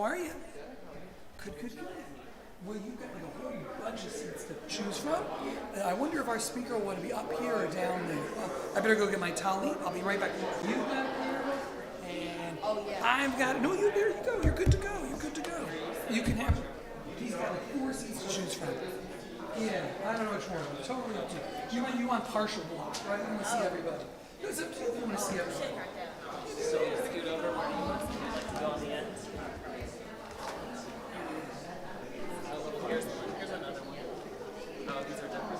are you? Good. Well, you've got like a whole bunch of seats to choose from. I wonder if our speaker will want to be up here or down there. I better go get my tally. I'll be right back. You got here, and I've got. No, there you go. You're good to go. You can have. He's got like 4 seats to choose from. Yeah, I don't know which one. Totally up to you. You want partial block, right? You want to see everybody. It's up to you if you want to see everybody. So scoot over where you want to go on the end. Here's another one. Oh, these are different.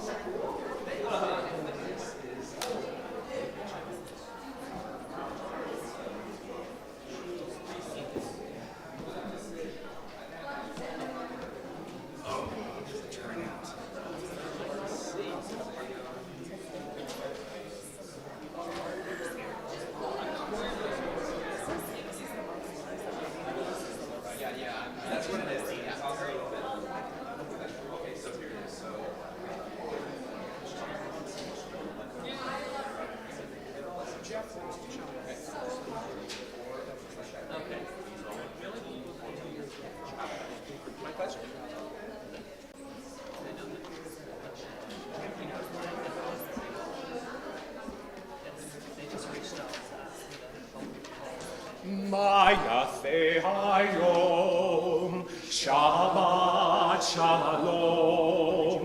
Mayafe Hayom, Shabbat Shalom.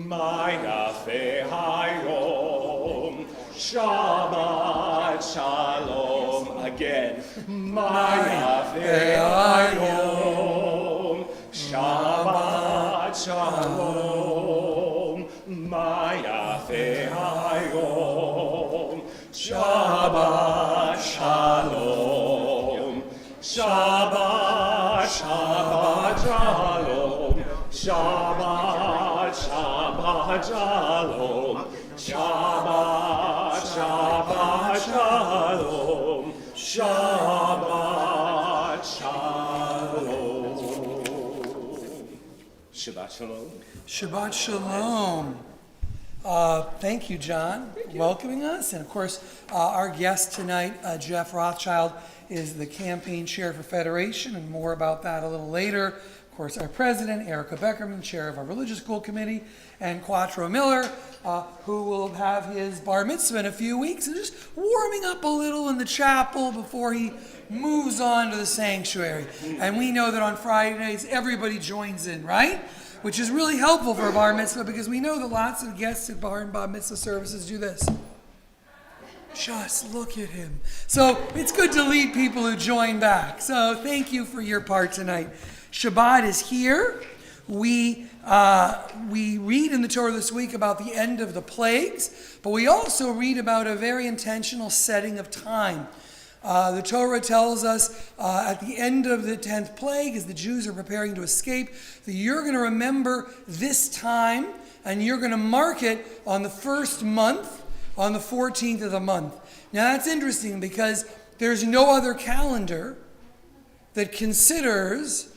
Mayafe Hayom, Shabbat Shalom. Again, Mayafe Hayom, Shabbat Shalom. Mayafe Hayom, Shabbat Shalom. Shabbat, Shabbat Shalom, Shabbat, Shabbat Shalom, Shabbat, Shabbat Shalom, Shabbat Shalom. Shabbat Shalom. Shabbat Shalom. Thank you, John, for welcoming us. And of course, our guest tonight, Jeff Rothschild, is the campaign chair for Federation, and more about that a little later. Of course, our president, Erica Beckerman, chair of our religious school committee, and Quattro Miller, who will have his bar mitzvah in a few weeks, and just warming up a little in the chapel before he moves on to the sanctuary. And we know that on Fridays, everybody joins in, right? Which is really helpful for a bar mitzvah, because we know that lots of guests at bar and bar mitzvah services do this. Just look at him. So it's good to lead people who join back. So thank you for your part tonight. Shabbat is here. We read in the Torah this week about the end of the plagues, but we also read about a very intentional setting of time. The Torah tells us at the end of the 10th plague, as the Jews are preparing to escape, that you're going to remember this time, and you're going to mark it on the first month, on the 14th of the month. Now that's interesting, because there's no other calendar that considers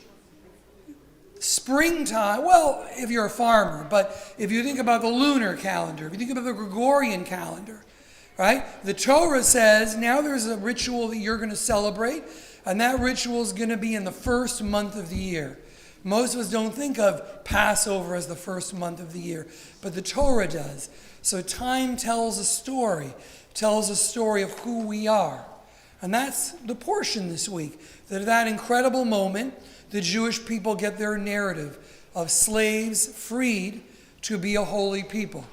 springtime, well, if you're a farmer, but if you think about the lunar calendar, if you think about the Gregorian calendar, right? The Torah says now there's a ritual that you're going to celebrate, and that ritual is going to be in the first month of the year. Most of us don't think of Passover as the first month of the year, but the Torah does. So time tells a story of who we are. And that's the portion this week, that at that incredible moment, the Jewish people get their narrative of slaves freed to be a holy people.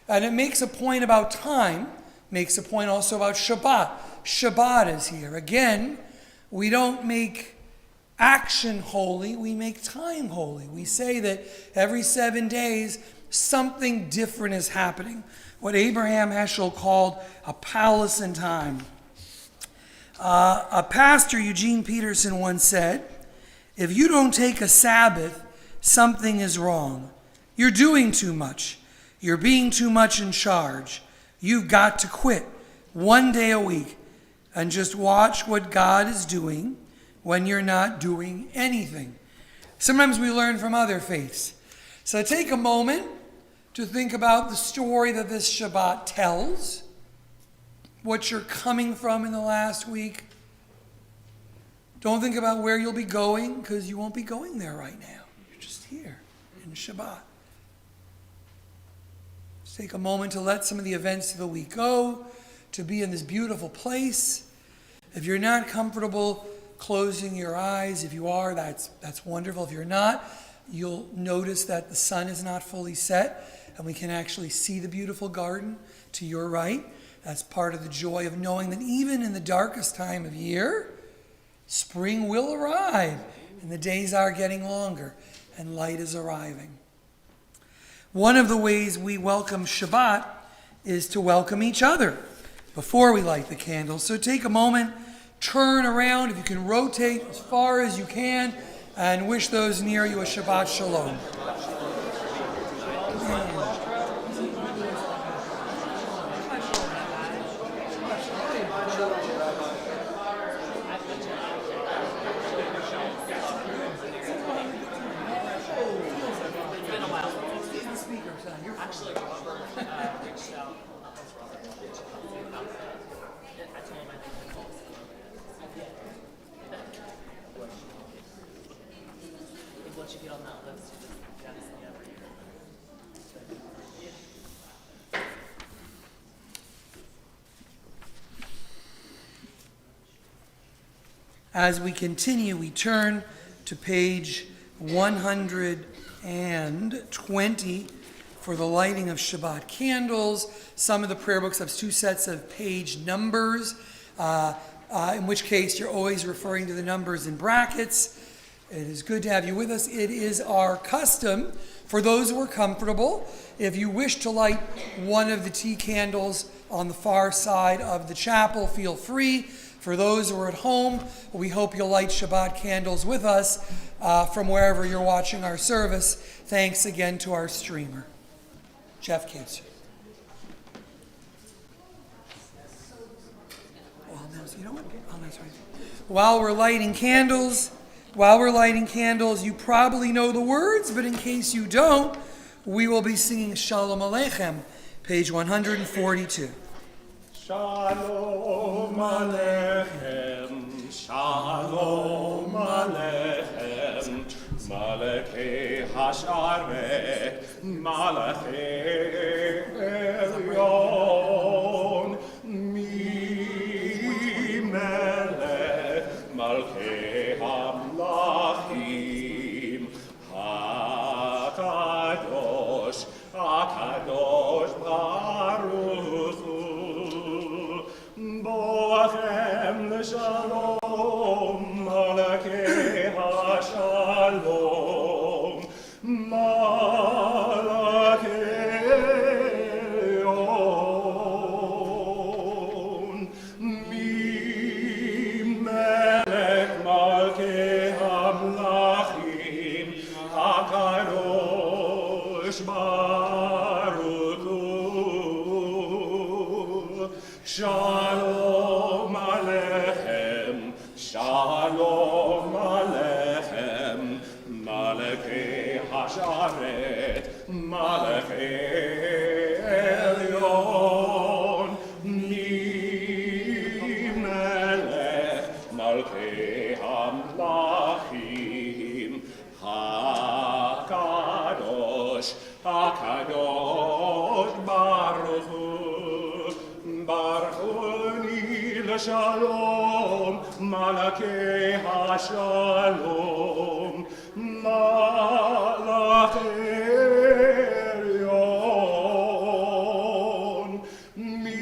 And it makes a point about time, makes a point also about Shabbat. Shabbat is here. Again, we don't make action holy, we make time holy. We say that every 7 days, something different is happening. What Abraham Heschel called a palace in time. A pastor, Eugene Peterson, once said, if you don't take a Sabbath, something is wrong. You're doing too much. You're being too much in charge. You've got to quit 1 day a week and just watch what God is doing when you're not doing anything. Sometimes we learn from other faiths. So take a moment to think about the story that this Shabbat tells, what you're coming from in the last week, Don't think about where you'll be going, because you won't be going there right now. You're just here in Shabbat. Just take a moment to let some of the events of the week go, to be in this beautiful place. If you're not comfortable closing your eyes, if you are, that's wonderful. If you're not, you'll notice that the sun is not fully set, and we can actually see the beautiful garden to your right. That's part of the joy of knowing that even in the darkest time of year, spring will arrive, and the days are getting longer, and light is arriving. One of the ways we welcome Shabbat is to welcome each other before we light the candles. So take a moment, turn around, if you can rotate as far as you can, and wish those near you a Shabbat Shalom. Actually, Robert reached out. I told him I think once you get on that list, you just gotta see every year. As we continue, we turn to page 120 for the lighting of Shabbat candles. Some of the prayer books have two sets of page numbers, in which case you're always referring to the numbers in brackets. It is good to have you with us. It is our custom, for those who are comfortable, if you wish to light one of the tea candles on the far side of the chapel, feel free. For those who are at home, we hope you'll light Shabbat candles with us from wherever you're watching our service. Thanks again to our streamer, Jeff Kitzer. You know what? Oh, that's right. While we're lighting candles, you probably know the words, but in case you don't, we will be singing Shalom Aleichem, page 142. Shalom Aleichem, Shalom Aleichem, Malachei Hasharet, Malachei Elyon, Mi Melech, Malchei Hamlachim, HaKadosh, HaKadosh Baruch Hu, Boachem Shalom, Malachei HaShalom, Malachei On, Melech Malchei Hamlachim, HaKadosh Baruch Hu, Shalom Aleichem, Shalom Aleichem, Malachei Hasharet, Malachei Elyon, Mi Melech Malchei Hamlachim, HaKadosh, HaKadosh Baruch Hu, Baruchuni l'shalom, Malachei HaShalom, Malachei Elyon, Mi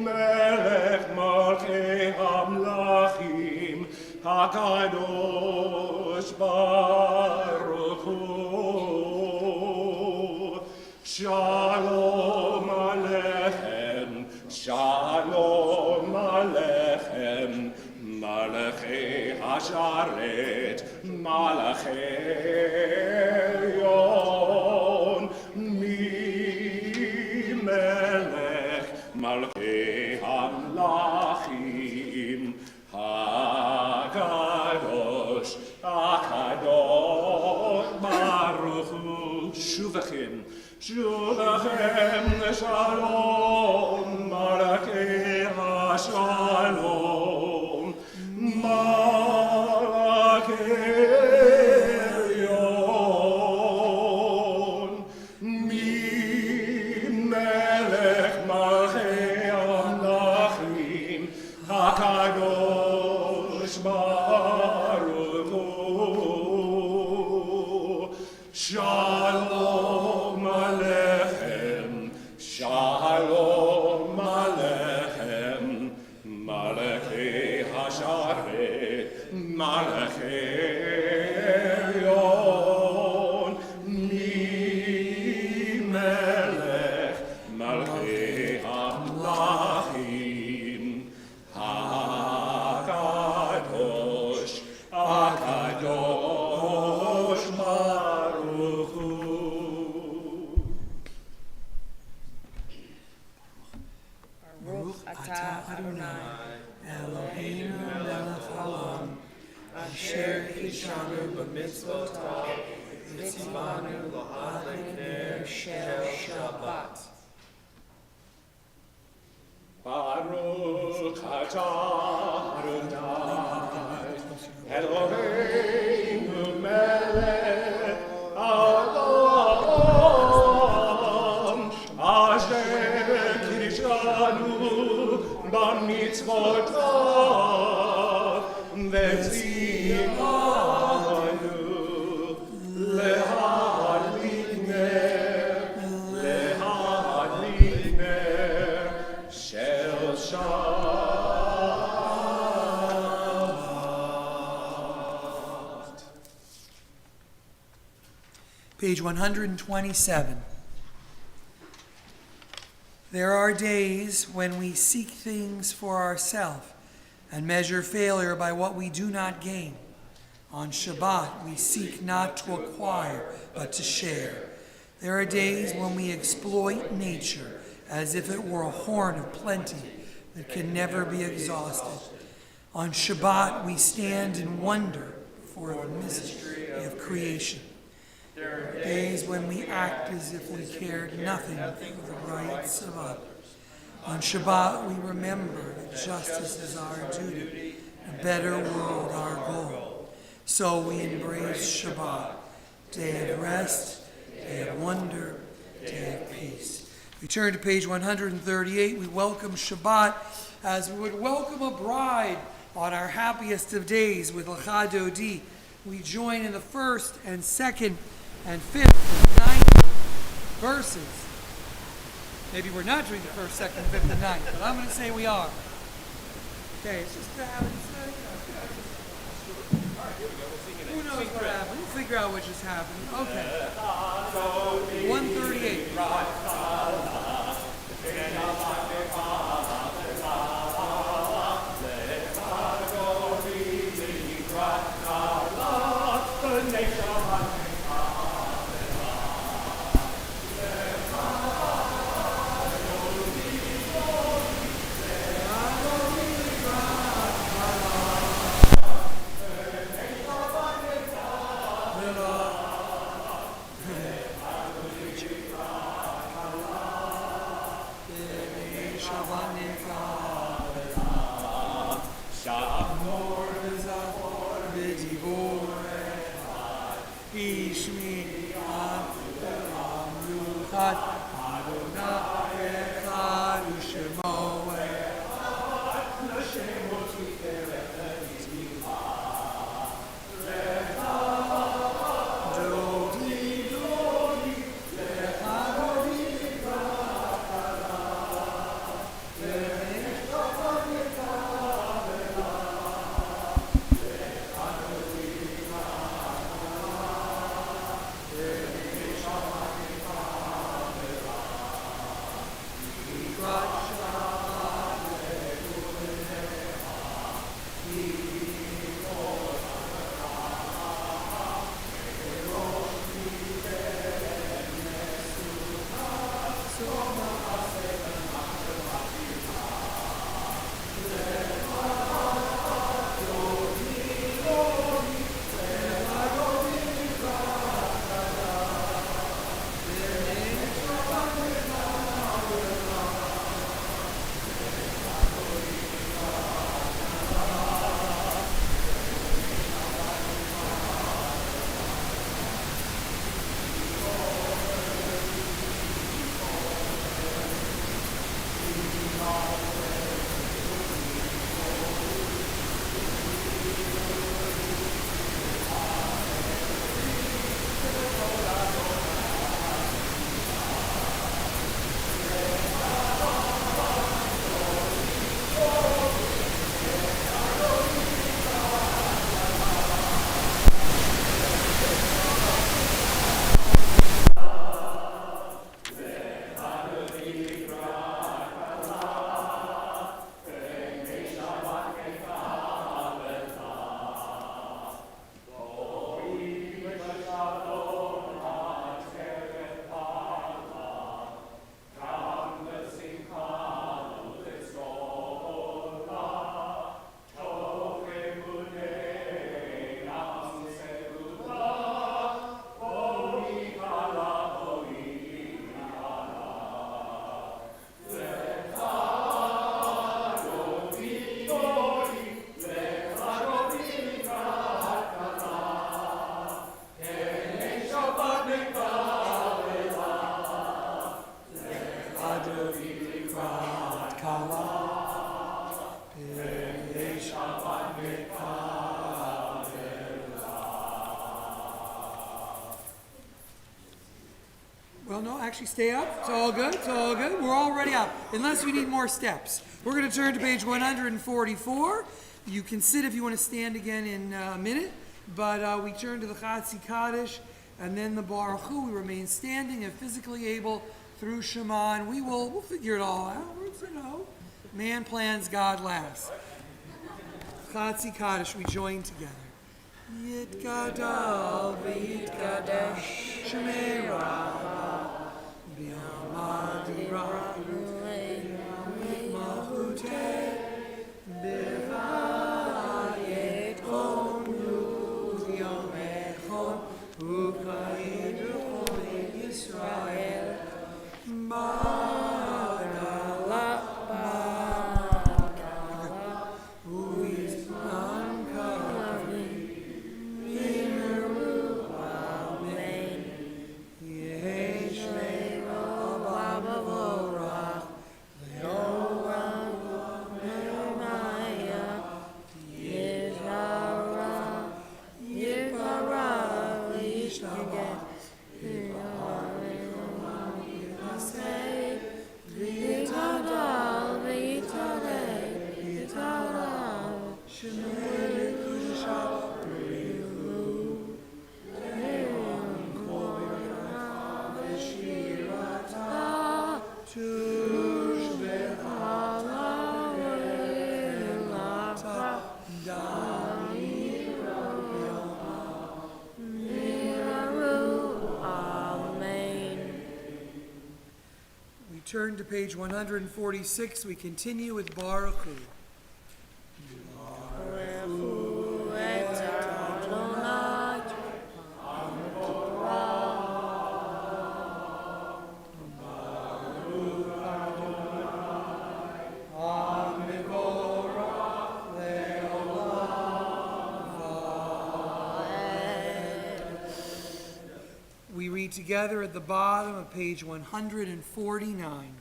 Melech Malchei Hamlachim, HaKadosh Baruch Hu, Shalom Aleichem, Shalom Aleichem, Malachei Hasharet, Malachei Elyon, Mi Melech Malchei Hamlachim, HaKadosh, HaKadosh Baruch Hu, Shuvachim, Shuvachem Shalom, Malachei HaShalom, Shalom Alechem, Malachei Hasharet, Malachei Elyon, Mi Melech, Malachei HaMlachim, HaKadosh, HaKadosh Baruch Hu. Baruch atah Adonai, Eloheinu melech haolam, asher ishanu b'mitzvotav, v'tzivanu l'adlei shel Shabbat. Baruch atah Adonai, Eloheinu melech haolam, asher kiddushanu b'mitzvotav, v'tzivanu lehadlik ner shel Shabbat. Page 127. There are days when we seek things for ourselves and measure failure by what we do not gain. On Shabbat, we seek not to acquire, but to share. There are days when we exploit nature as if it were a horn of plenty that can never be exhausted. On Shabbat, we stand in wonder for the mystery of creation. There are days when we act as if we cared nothing for the rights of others. On Shabbat, we remember that justice is our duty, a better world our goal. So we embrace Shabbat, day of rest, day of wonder, day of peace. We turn to page 138. We welcome Shabbat as we would welcome a bride on our happiest of days with Lecha Dodi. We join in the first and second and fifth and ninth verses. Maybe we're not doing the first, second, fifth, and ninth, but I'm going to say we are. Okay, it's just gravity. Who knows what happened? We'll figure out what just happened. Okay. 138. actually stay up. It's all good. It's all good. We're already up, unless you need more steps. We're going to turn to page 144. You can sit if you want to stand again in a minute, but we turn to the Chatzi Kaddish and then the Baruch Hu. We remain standing and physically able through Shema, and we'll figure it all out. Man plans, God laughs. Chatzi Kaddish, we join together. Yit gadal v'yitkadesh shemei rabbah b'yamad ra'ulei mahutei b'vayet onu yomechon u'kayin u'chol Yisrael Turn to page 146. We continue with Baruch Hu. We read together at the bottom of page 149.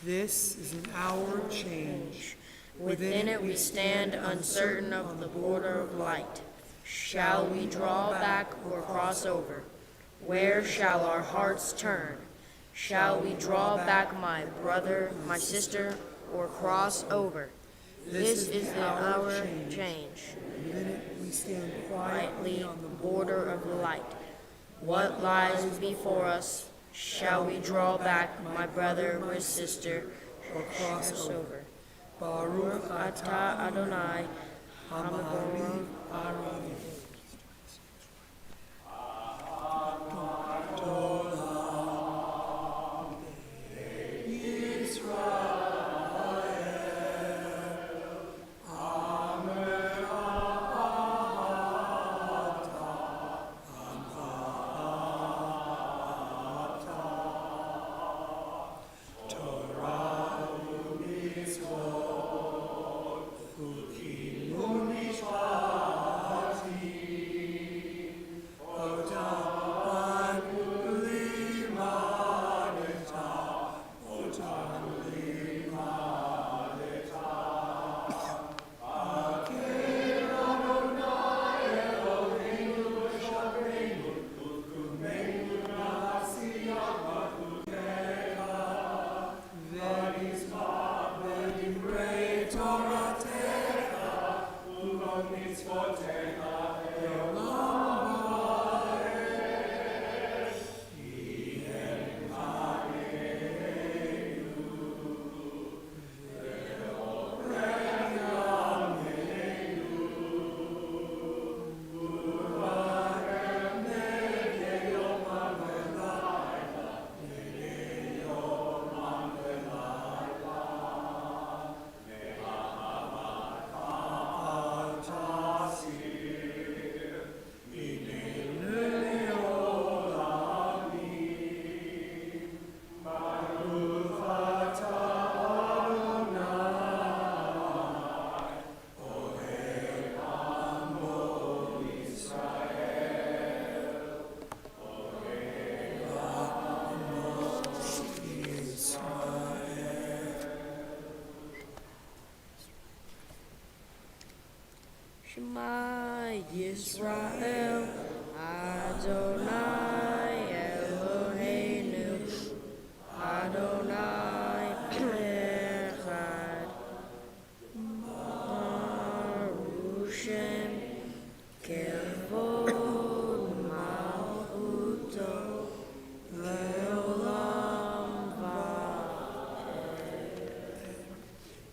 This is an hour of change. Within it we stand uncertain of the border of light. Shall we draw back or cross over? Where shall our hearts turn? Shall we draw back, my brother, my sister, or cross over? This is the hour of change. Within it we stand Quietly on the border of light. What lies before us? Shall we draw back, my brother or sister, or cross over. Baruch atah Adonai, Hamagor Aravi. Shema Yisrael, Adonai Eloheinu,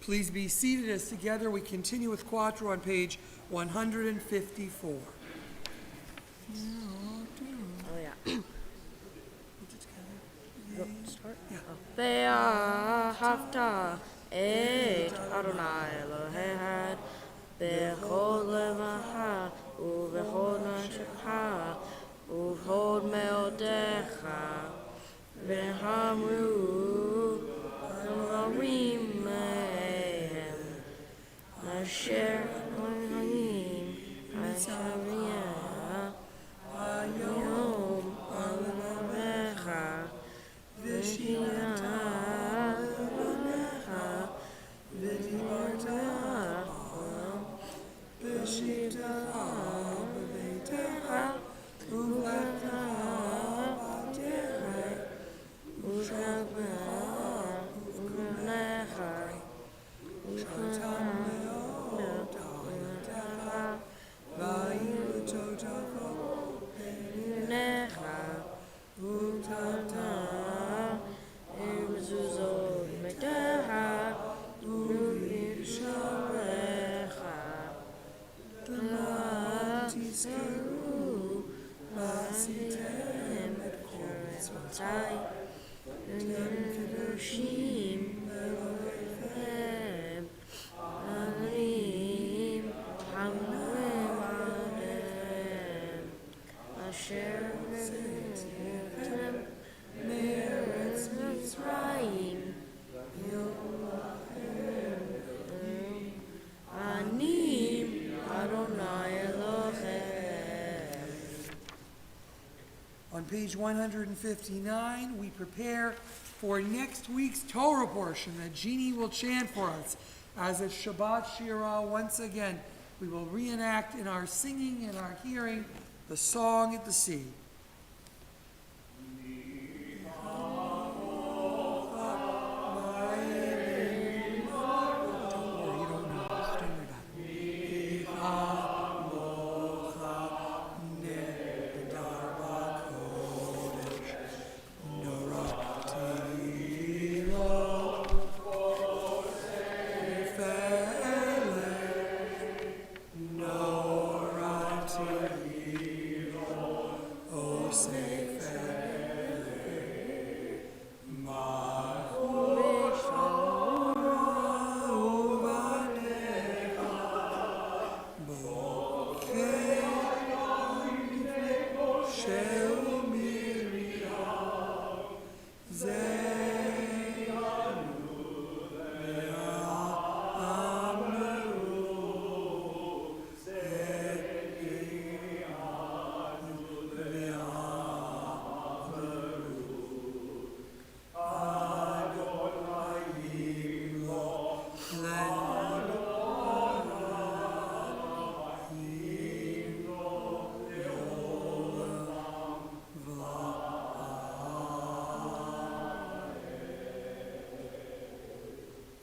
Please be seated as together we continue with Quattro on page 154. Oh, yeah. Start? Yeah. Ve'ahavta et Adonai Elohad bechol levaha uvechol nafshecha uvechol meodecha v'hamru v'harim mehem asher harim ashaviyah hayom alecha On page 159, we prepare for next week's Torah portion that Jeannie will chant for us. As a Shabbat Shirah, once again, we will reenact in our singing and our hearing the song at the sea.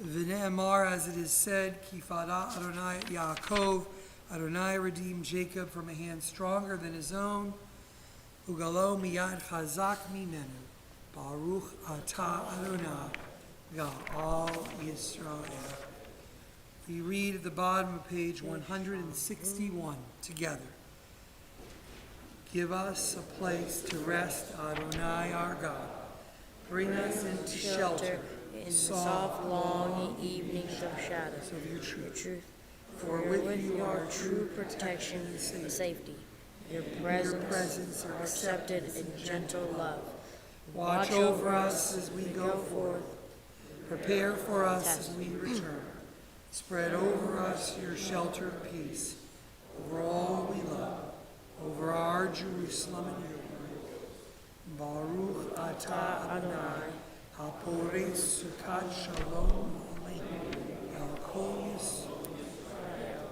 V'ne'emar, as it is said, Kifada Adonai Yaakov, Adonai redeemed Jacob from a hand stronger than his own. Ugalo miyad chazak mimenu, Baruch ata Adonai, Ga'al Yisrael. We read at the bottom of page 161 together. Give us a place to rest, Adonai our God. Bring us into shelter in the soft, long evenings of shadows of your truth. For with you are true protection and safety. Your presence are accepted in gentle love. Watch over us as we go forth. Prepare for us as we return. Spread over us your shelter of peace, over all we love, over our Jerusalem and your Baruch atah Adonai, HaPorei Sukkot Shalom Aleinu, Al Kol Yisrael,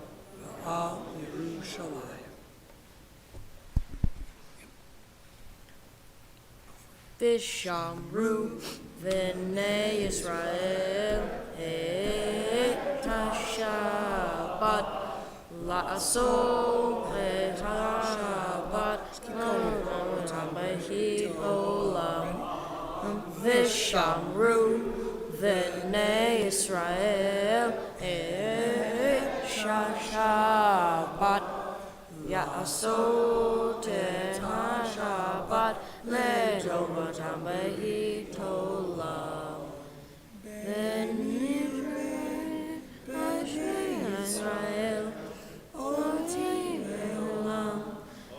Al Yerushalayim. Vishamru v'nei Yisrael et ha-Shabbat la'asol et ha-Shabbat k'olam behi olam Vishamru V'nei Yisrael Shabbat Ya'asot et HaShabbat Le'tomatam Be'itolam V'nivre Israel Oti Ve'olam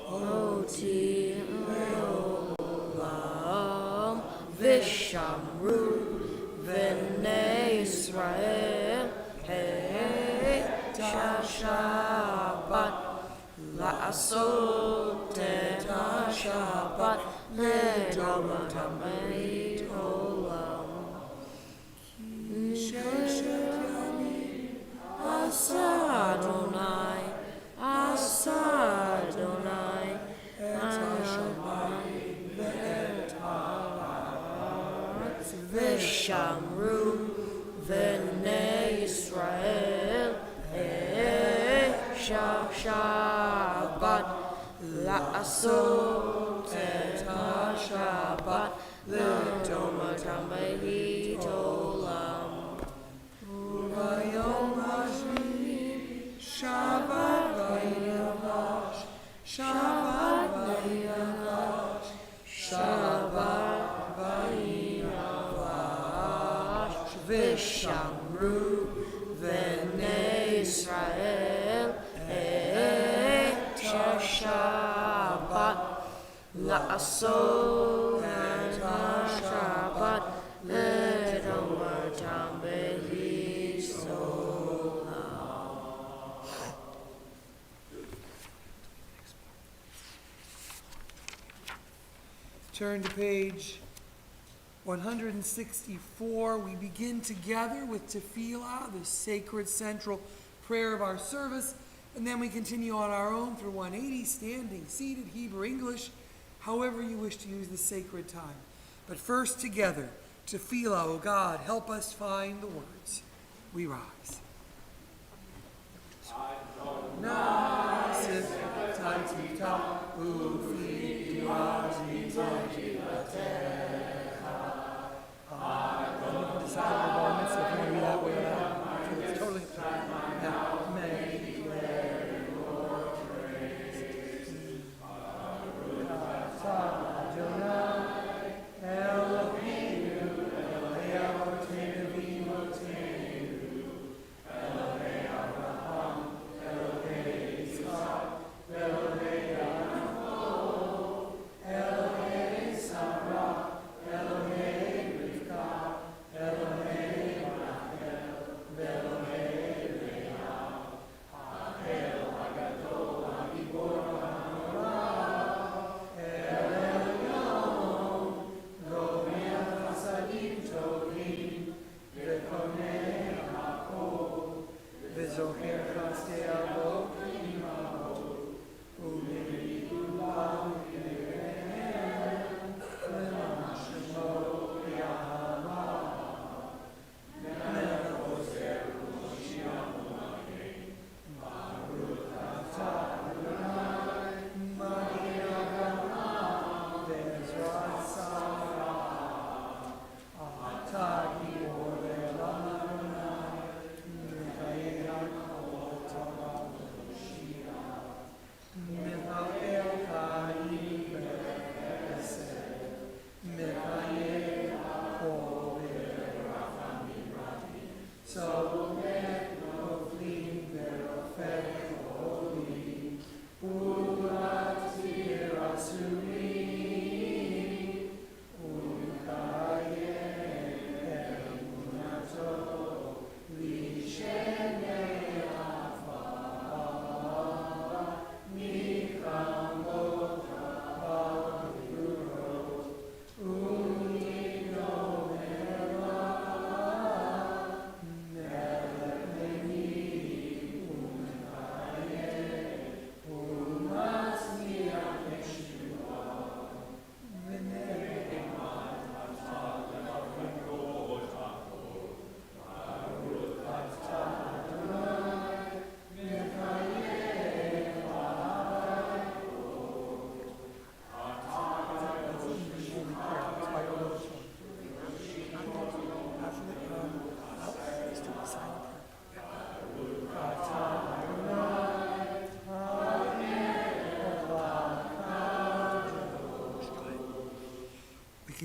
Oti Ve'olam V'shamru V'nei Israel Shabbat La'asot et HaShabbat Le'tomatam Be'itolam Asa Adonai Asa Adonai V'shamru V'nei Yisrael Shabbat La'asot et HaShabbat Le'tomatam Be'itolam Uvayom hashmini Shabbat vayavash Shabbat vayavash Shabbat vayavash V'shamru V'nei Yisrael Shabbat La'asot et HaShabbat Le'tomatam Be'itolam. Turn to page 164. We begin together with Tefillah, the sacred central prayer of our service, and then we continue on our own through 180, standing, seated, Hebrew, English, however you wish to use the sacred time. But first together, Tefillah, O God, help us find the words. We rise.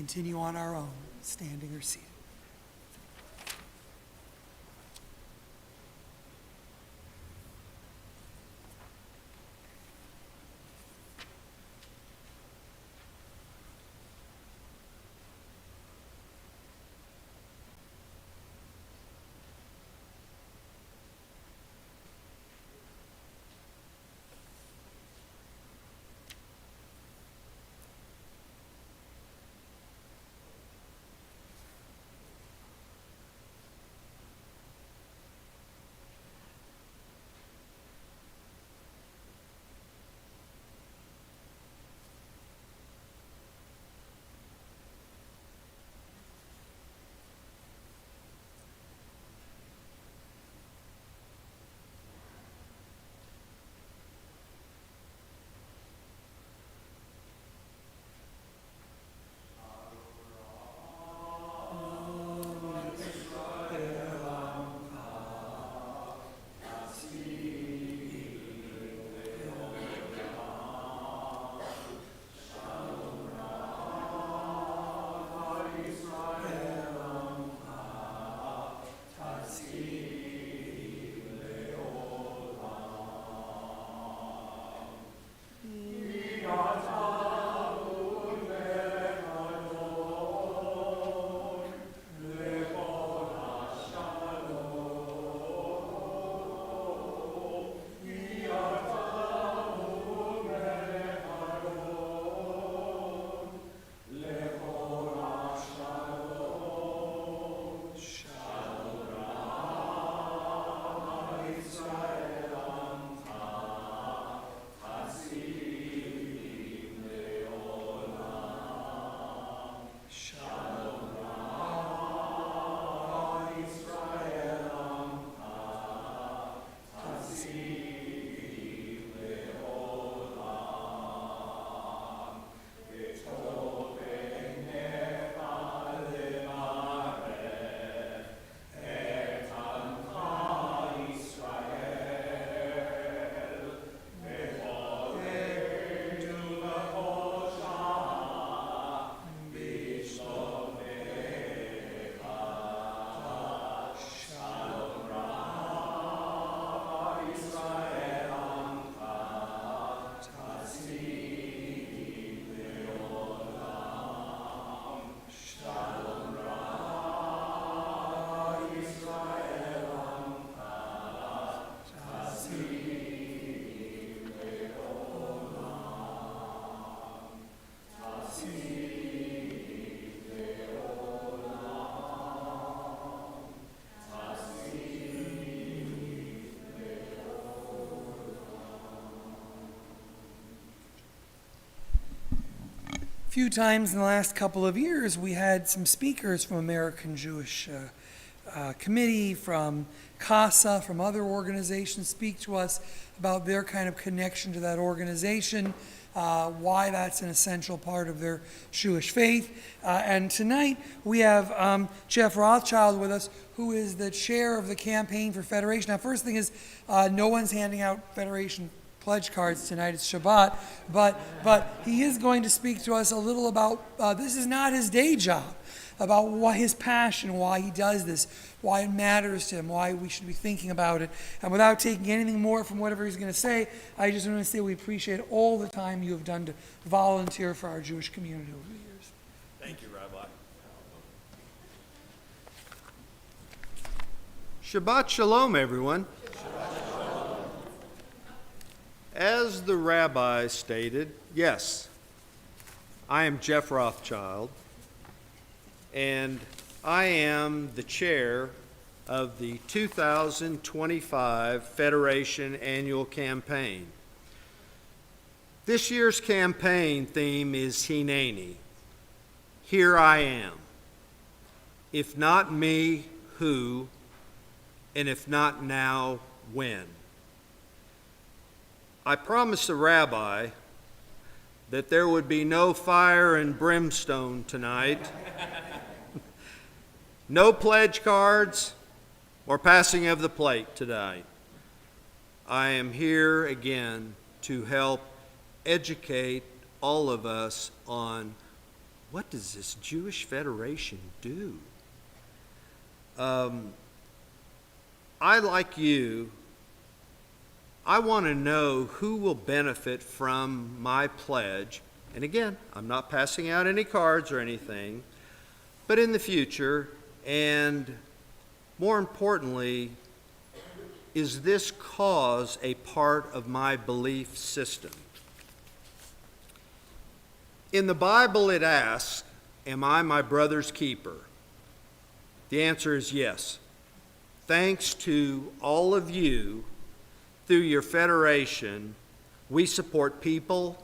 continue on our own, standing or seated. Few times in the last couple of years, we had some speakers from American Jewish Committee, from CASA, from other organizations speak to us about their kind of connection to that organization, why that's an essential part of their Jewish faith. And tonight we have Jeff Rothschild with us, who is the chair of the campaign for Federation. Now, first thing is, no one's handing out Federation pledge cards tonight. It's Shabbat, but he is going to speak to us a little about, this is not his day job, about why his passion, why he does this, why it matters to him, why we should be thinking about it. And without taking anything more from whatever he's going to say, I just want to say we appreciate all the time you have done to volunteer for our Jewish community over the years. Thank you, Rabbi. Shabbat Shalom, everyone. As the rabbi stated, yes, I am Jeff Rothschild, and I am the chair of the 2025 Federation Annual Campaign. This year's campaign theme is Hineni. Here I am. If not me, who? And if not now, when? I promised the rabbi that there would be no fire and brimstone tonight, no pledge cards or passing of the plate today. I am here again to help educate all of us on what does this Jewish Federation do? I, like you, I want to know who will benefit from my pledge. And again, I'm not passing out any cards or anything, but in the future, and more importantly, is this cause a part of my belief system? In the Bible, it asks, am I my brother's keeper? The answer is yes. Thanks to all of you, through your federation, we support people,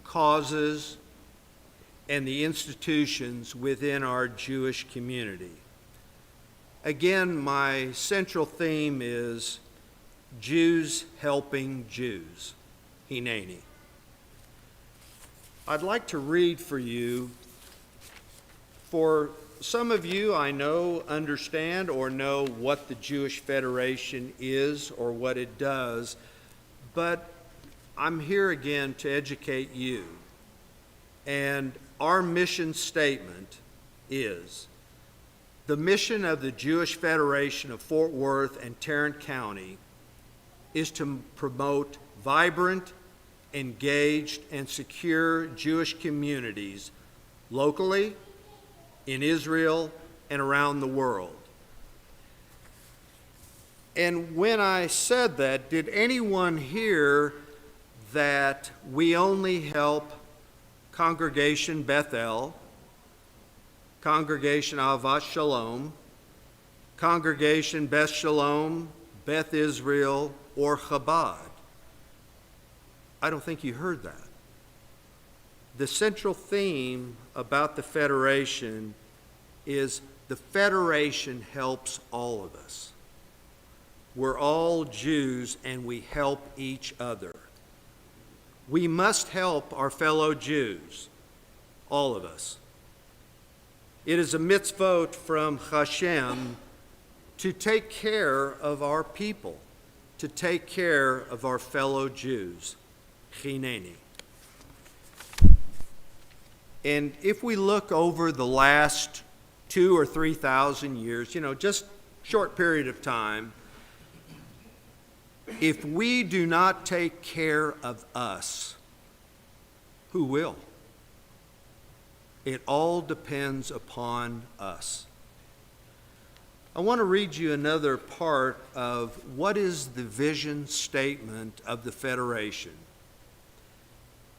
causes, and the institutions within our Jewish community. Again, my central theme is Jews helping Jews. Hineni. I'd like to read for you. For some of you, I know, understand or know what the Jewish Federation is or what it does, but I'm here again to educate you. And our mission statement is, the mission of the Jewish Federation of Fort Worth and Tarrant County is to promote vibrant, engaged, and secure Jewish communities locally, in Israel, and around the world. And when I said that, did anyone hear that we only help Congregation Beth-El, Congregation Ahavat Shalom, Congregation Beth Shalom, Beth Israel, or Chabad? I don't think you heard that. The central theme about the Federation is the Federation helps all of us. We're all Jews and we help each other. We must help our fellow Jews, all of us. It is a mitzvot from Hashem to take care of our people, to take care of our fellow Jews. Hineni. And if we look over the last 2,000 or 3,000 years, just short period of time, if we do not take care of us, who will? It all depends upon us. I want to read you another part of what is the vision statement of the Federation.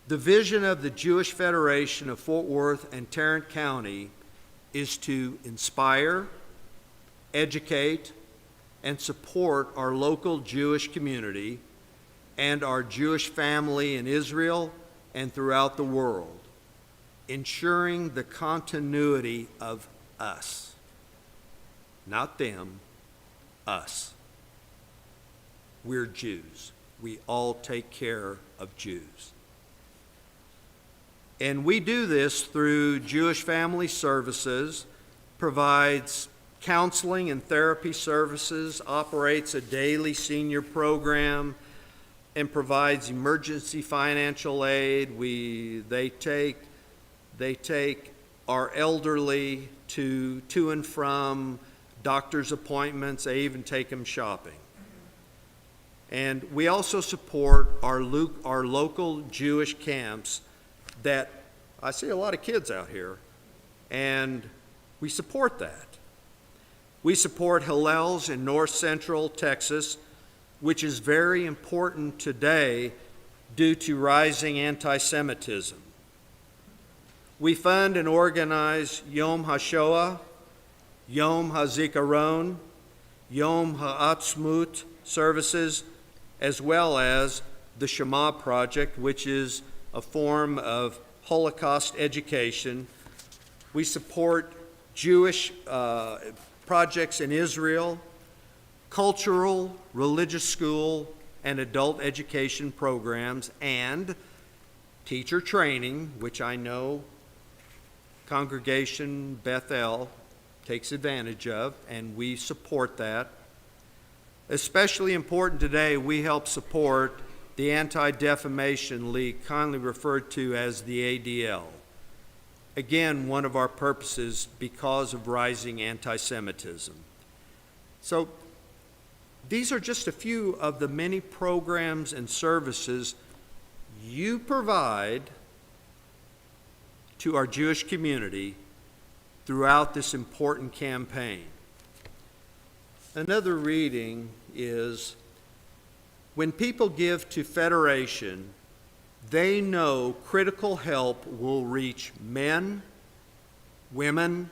The vision of the Jewish Federation of Fort Worth and Tarrant County is to inspire, educate, and support our local Jewish community and our Jewish family in Israel and throughout the world, ensuring the continuity of us. Not them, us. We're Jews. We all take care of Jews. And we do this through Jewish Family Services, provides counseling and therapy services, operates a daily senior program, and provides emergency financial aid. They take our elderly to and from doctor's appointments. They even take them shopping. And we also support our local Jewish camps that I see a lot of kids out here, and we support that. We support Hillel's in North Central Texas, which is very important today due to rising anti-Semitism. We fund and organize Yom HaShoah, Yom HaZikaron, Yom HaAtzmut services, as well as the Shema Project, which is a form of Holocaust education. We support Jewish projects in Israel, cultural, religious school, and adult education programs, and teacher training, which I know Congregation Beth-El takes advantage of, and we support that. Especially important today, we help support the Anti-Defamation League, commonly referred to as the ADL. Again, one of our purposes because of rising anti-Semitism. So these are just a few of the many programs and services you provide to our Jewish community throughout this important campaign. Another reading is, when people give to Federation, they know critical help will reach men, women,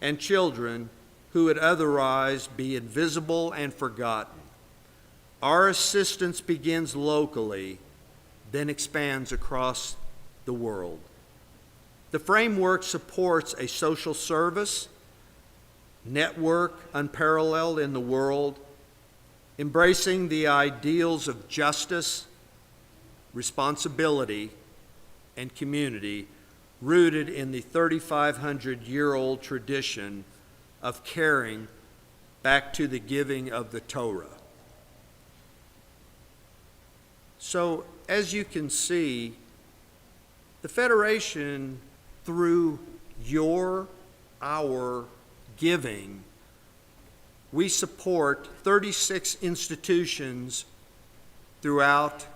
and children who would otherwise be invisible and forgotten. Our assistance begins locally, then expands across the world. The framework supports a social service network unparalleled in the world, embracing the ideals of justice, responsibility, and community rooted in the 3,500-year-old tradition of caring back to the giving of the Torah. So, as you can see, the Federation, through our giving, we support 36 institutions throughout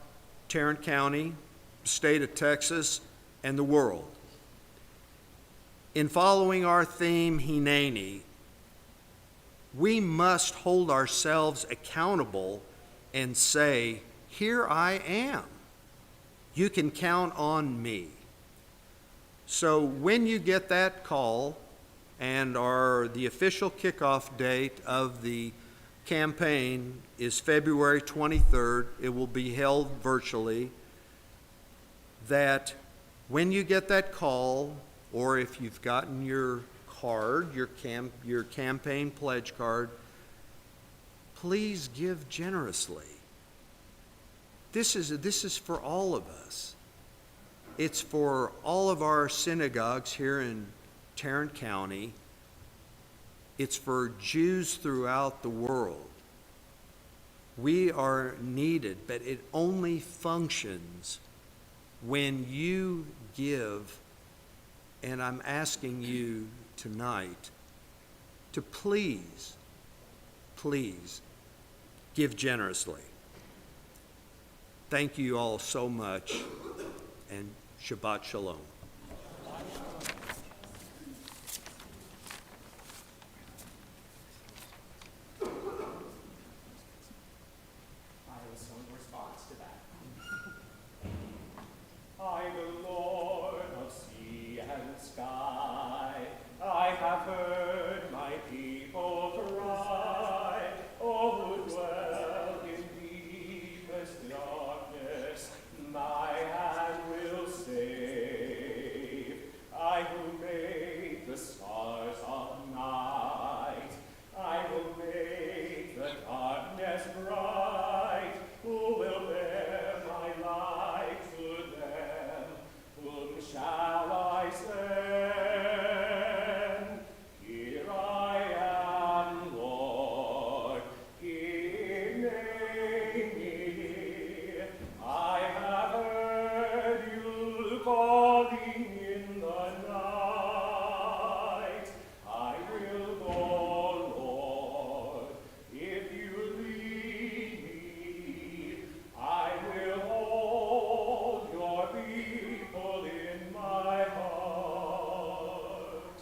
Tarrant County, the state of Texas, and the world. In following our theme, Hineni, we must hold ourselves accountable and say, here I am. You can count on me. So when you get that call, and the official kickoff date of the campaign is February 23rd. It will be held virtually. That when you get that call, or if you've gotten your card, your campaign pledge card, please give generously. This is for all of us. It's for all of our synagogues here in Tarrant County. It's for Jews throughout the world. We are needed, but it only functions when you give. And I'm asking you tonight to please give generously. Thank you all so much, and Shabbat Shalom. I, the Lord of sea and sky, I have heard my people cry, oh, who dwell in deepest darkness, my hand will save. I who made the stars of night, I will make the darkness bright, who will bear my light to them? Whom shall I send? Here I am, Lord, hineni. I have heard you calling in the night. I will go, Lord, if you lead me. I will hold your people in my heart.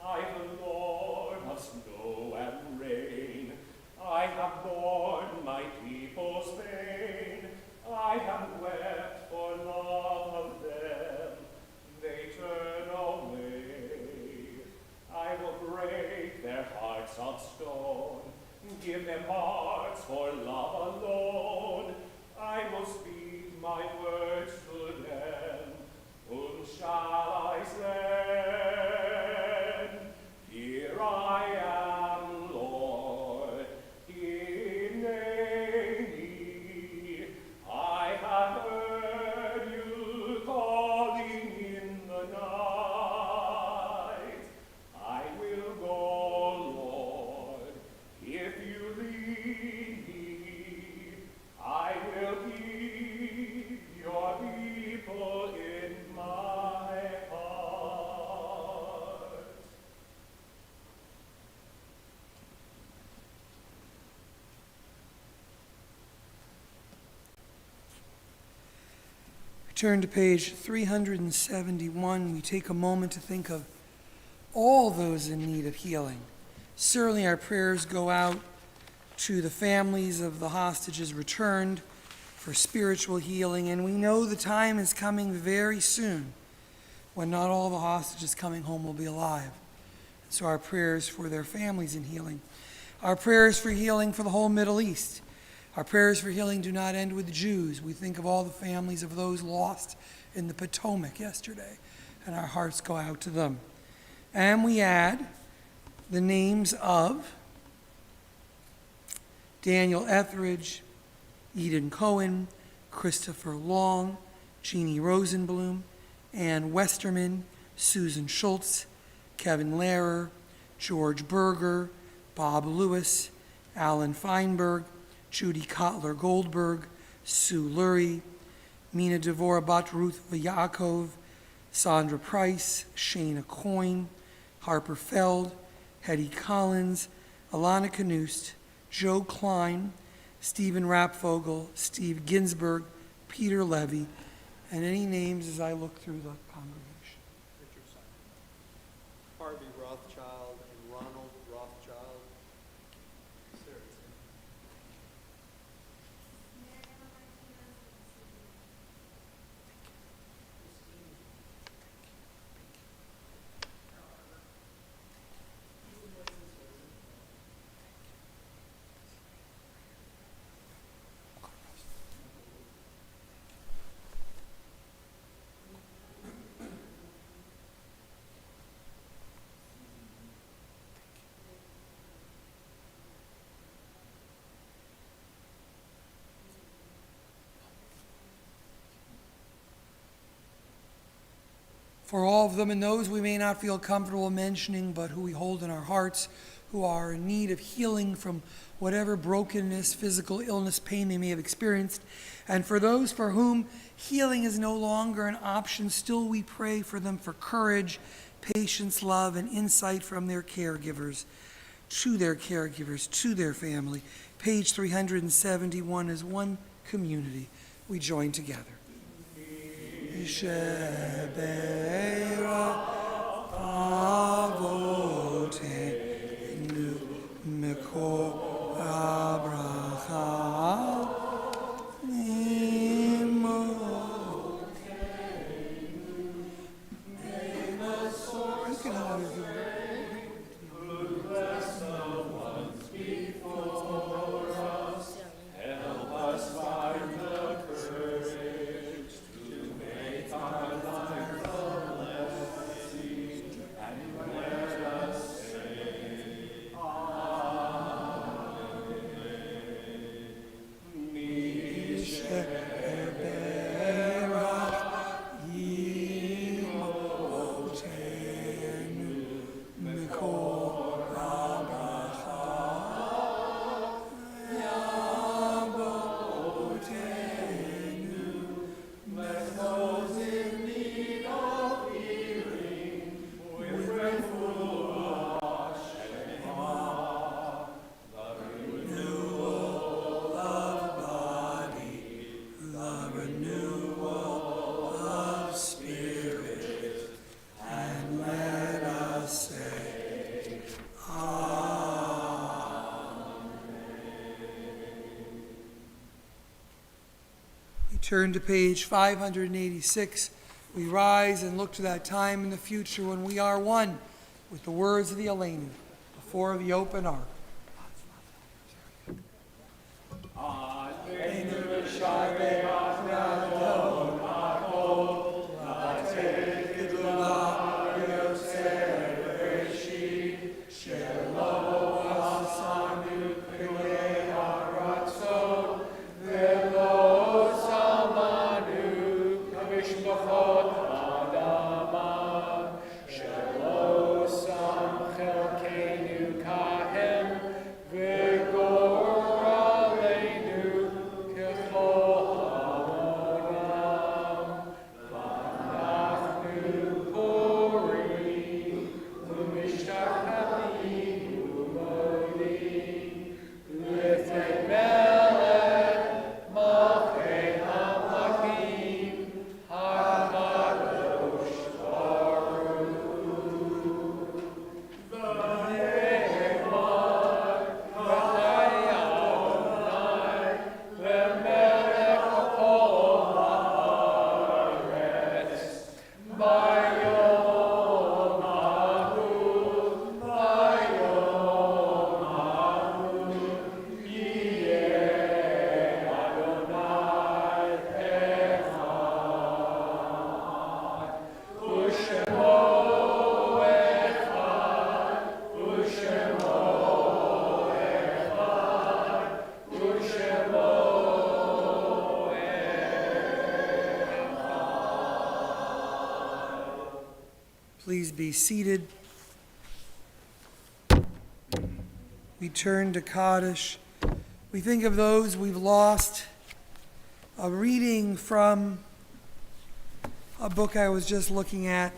I, the Lord of snow and rain, I have borne my people's pain. I have wept for love of them. They turn away. I will break their hearts of stone, give them hearts for love alone. I will speak my words to them. Whom shall I send? Here I am, Lord, hineni. I have heard you calling in the night. I will go, Lord, if you lead me. I will keep your people in my heart. Turn to page 371. We take a moment to think of all those in need of healing. Certainly our prayers go out to the families of the hostages returned for spiritual healing, and we know the time is coming very soon when not all the hostages coming home will be alive. So our prayers for their families in healing. Our prayers for healing for the whole Middle East. Our prayers for healing do not end with the Jews. We think of all the families of those lost in the Potomac yesterday, and our hearts go out to them. And we add the names of Daniel Etheridge, Eden Cohen, Christopher Long, Jeannie Rosenblum, Ann Westerman, Susan Schultz, Kevin Lehrer, George Berger, Bob Lewis, Alan Feinberg, Judy Kotler Goldberg, Sue Lurie, Mina Devorah Ruth Vayakov, Sandra Price, Shana Coyne, Harper Feld, Hetty Collins, Alana Knust, Joe Klein, Stephen Rapfogel, Steve Ginsberg, Peter Levy, and any names as I look through the congregation. Richard Simon. Harvey Rothschild and Ronald Rothschild. Sarah. For all of them and those we may not feel comfortable mentioning, but who we hold in our hearts, who are in need of healing from whatever brokenness, physical illness, pain they may have experienced. And for those for whom healing is no longer an option, still we pray for them for courage, patience, love, and insight from their caregivers, to their family. Page 371 is one community. We join together. Shebera avotenu mikol abraham Turn to page 586. We rise and look to that time in the future when we are one with the words of the Elenu before the open ark. Shalom, Chelkeinu Kahem Please be seated. We turn to Kaddish. We think of those we've lost. A reading from a book I was just looking at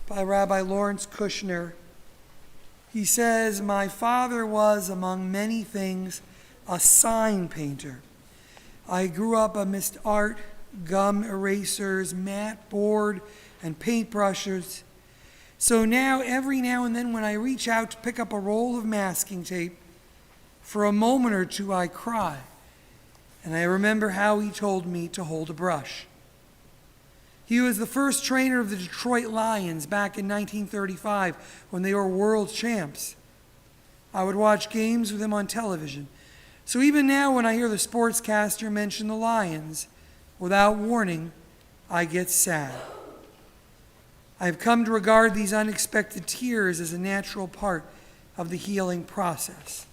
by Rabbi Lawrence Kushner. He says, "My father was, among many things, a sign painter. I grew up amidst art, gum erasers, mat, board, and paintbrushes. So now, every now and then when I reach out to pick up a roll of masking tape, for a moment or two I cry, and I remember how he told me to hold a brush. He was the first trainer of the Detroit Lions back in 1935 when they were world champs. I would watch games with him on television. So even now when I hear the sportscaster mention the Lions, without warning, I get sad. I've come to regard these unexpected tears as a natural part of the healing process.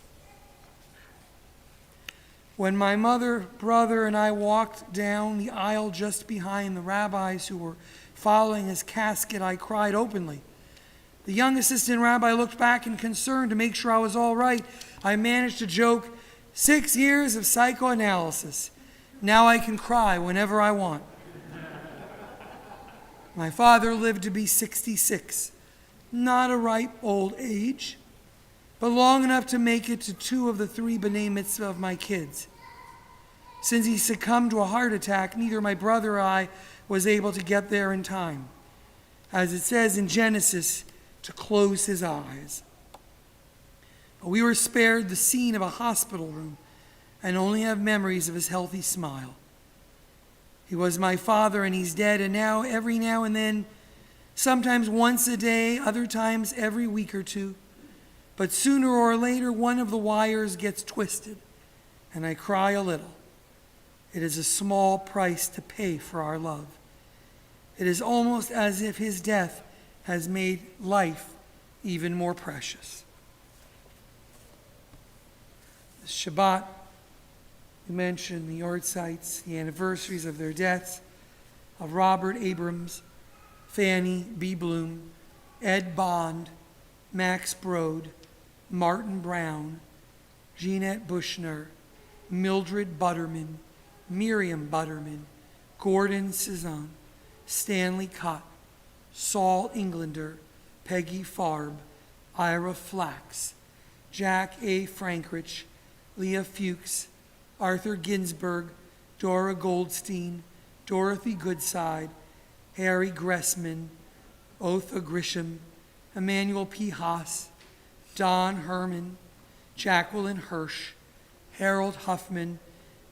When my mother, brother, and I walked down the aisle just behind the rabbis who were following his casket, I cried openly. The young assistant rabbi looked back in concern to make sure I was all right. I managed to joke, 6 years of psychoanalysis. Now I can cry whenever I want. My father lived to be 66, not a ripe old age, but long enough to make it to 2 of the 3 b'nai mitzvah of my kids. Since he succumbed to a heart attack, neither my brother or I was able to get there in time, as it says in Genesis, to close his eyes. We were spared the scene of a hospital room and only have memories of his healthy smile. He was my father and he's dead, and now, every now and then, sometimes once a day, other times every week or 2, but sooner or later one of the wires gets twisted and I cry a little. It is a small price to pay for our love. It is almost as if his death has made life even more precious." The Shabbat, we mentioned the yard sites, the anniversaries of their deaths, of Robert Abrams, Fanny B. Bloom, Ed Bond, Max Brode, Martin Brown, Jeanette Bushner, Mildred Butterman, Miriam Butterman, Gordon Cezanne, Stanley Cott, Saul Englander, Peggy Farb, Ira Flax, Jack A. Frankrich, Leah Fuchs, Arthur Ginsberg, Dora Goldstein, Dorothy Goodside, Harry Gressman, Otha Grisham, Emmanuel P. Haas, Don Herman, Jacqueline Hirsch, Harold Huffman,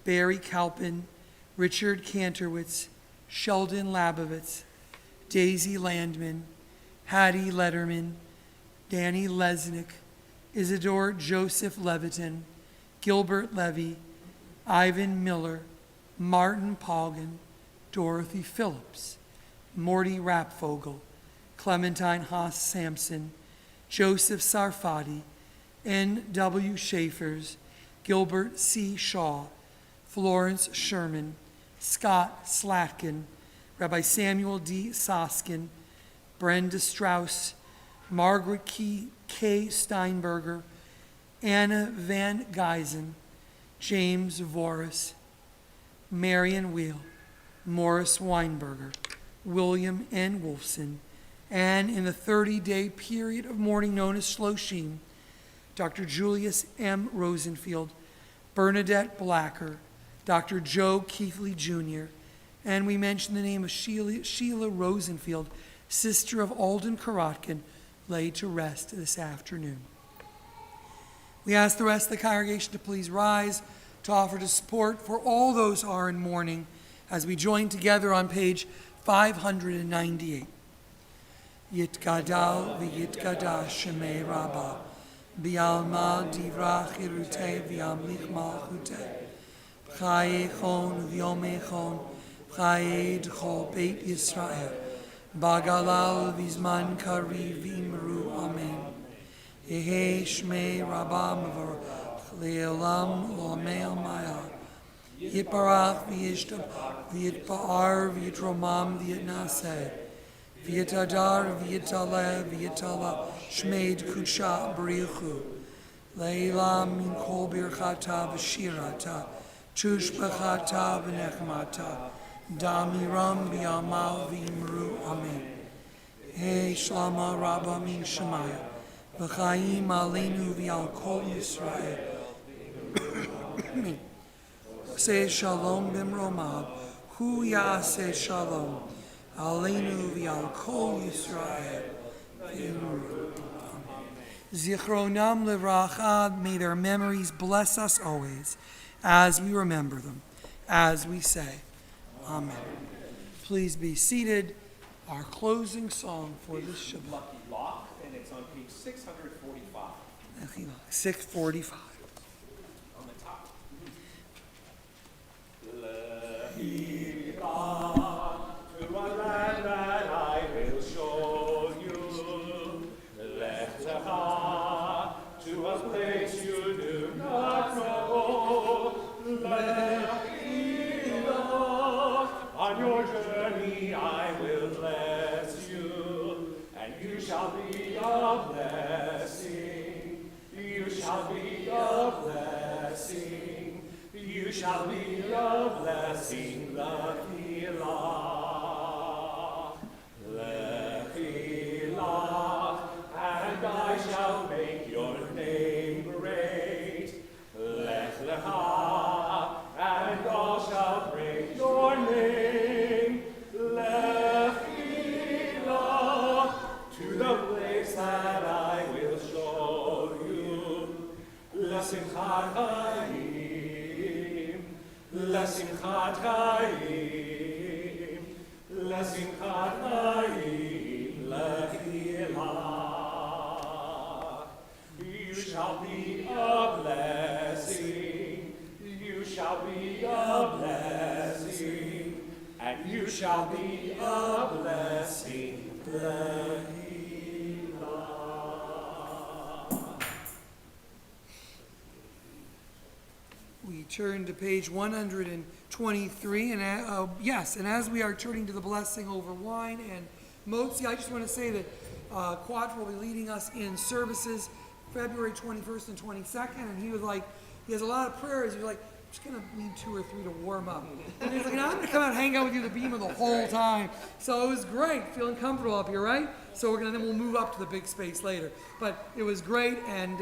Barry Kalpin, Richard Kantorowitz, Sheldon Labovitz, Daisy Landman, Hattie Letterman, Danny Lesnick, Isidore Joseph Leviton, Gilbert Levy, Ivan Miller, Martin Poggen, Dorothy Phillips, Morty Rapfogel, Clementine Haas Sampson, Joseph Sarfati, N.W. Schaefers, Gilbert C. Shaw, Florence Sherman, Scott Slatkin, Rabbi Samuel D. Soskin, Brenda Strauss, Margaret K. Steinberger, Anna Van Geisen, James Voris, Marion Wheel, Morris Weinberger, William N. Wolfson, and in the 30-day period of mourning known as Shloshim, Dr. Julius M. Rosenfield, Bernadette Blacker, Dr. Joe Keithley Jr., and we mentioned the name of Sheila Rosenfield, sister of Alden Karotkin, laid to rest this afternoon. We ask the rest of the congregation to please rise to offer to support for all those who are in mourning as we join together on page 598. Yitgadal v'yitgadash shemei Rabbah, bi'alma divrach irutei v'yamlich malchutei, b'chaye chon v'yomei chon, b'chaye d'chol Beit Yisrael, b'galal v'zman kariv v'imru amen. Yehi shmei Rabbah mevarach le'olam lo'amei al-maya. Yitbarach v'yishtav v'yitba'ar v'yitromam v'yitnaseh. V'yitadar, v'yitale, v'yitala, shmeid kudsha b'richu. Leila min kol birchata v'shirata, tushbachata v'nechmata, damiram v'yamal v'imru, amen. Hey shlama rabba min shemaya, v'chaim aleinu v'al kol Yisrael. Say shalom b'mromav, hu ya'aseh shalom, aleinu v'al kol Yisrael. Zichronam livracha, may their memories bless us always, as we remember them, as we say, amen. Please be seated. Our closing song for this Shabbat. Lucky Lock, and it's on page 645. 645. On the top. To a land that I will show you. Lech-lecha, to a place you do not know. Lech-lecha, on your journey I will bless you, and you shall be a blessing. You shall be a blessing. You shall be a blessing. Lech-lecha, Lech-lecha, and I shall make your name great. Lech-lecha, and all shall praise your name. Lech-lecha, to the place that I will show you. L'simchat Chaim, l'simchat Chaim, l'simchat Chaim, Lech-lecha. You shall be a blessing, you shall be a blessing, and you shall be a blessing. Lech-lecha. We turn to page 123, and and as we are turning to the blessing over wine and motzi, I just want to say that Quattro will be leading us in services February 21st and 22nd, and he has a lot of prayers. He was like, I'm just going to need 2 or 3 to warm up. And he's like, I'm going to come out and hang out with you, the Bema, the whole time. So it was great, feeling comfortable up here, right? So then we'll move up to the big space later. But it was great, and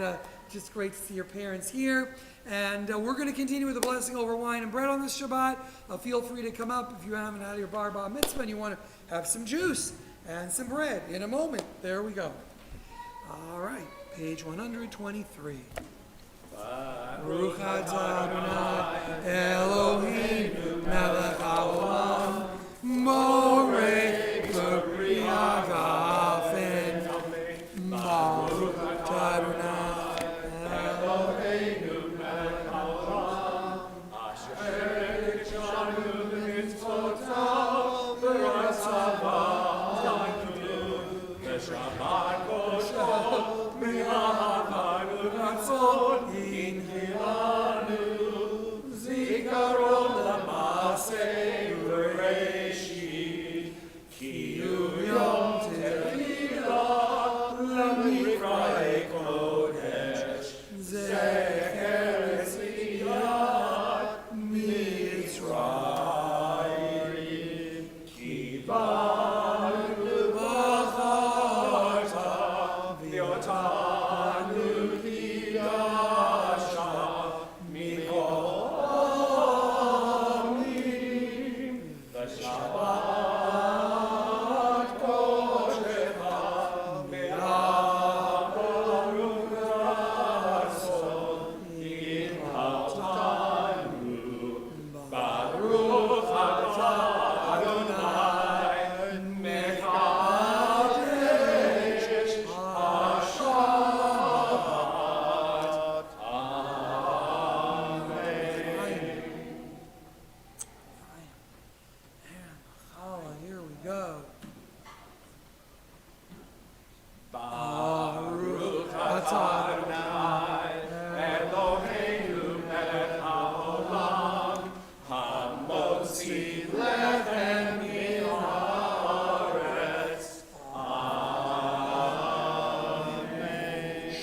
just great to see your parents here. And we're going to continue with the blessing over wine and bread on this Shabbat. Feel free to come up if you haven't had your bar mitzvah and you want to have some juice and some bread in a moment. There we go. All right, page 123. Baruch atah Adonai Eloheinu melech haolam moreh peri hagafen. Baruch atah Adonai Eloheinu melech haolam asher ikshanu b'mitzvotav v'ratzavanu v'shabbat koshol mi'ahavai v'ratzon inhilanu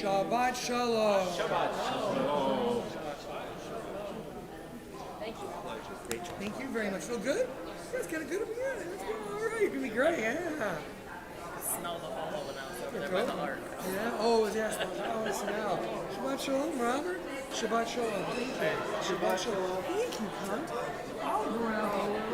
Shabbat shalom. Thank you very much. Feel good? Yeah, it's kind of good. Yeah, it's going all right. You're going to be great. Yeah. Smell the whole of the mouse over there by the ark. Yeah. Oh, yes. Oh, smell. Shabbat shalom, Robert. Shabbat shalom. Thank you. Shabbat shalom. Thank you, Con. I'll go around all over.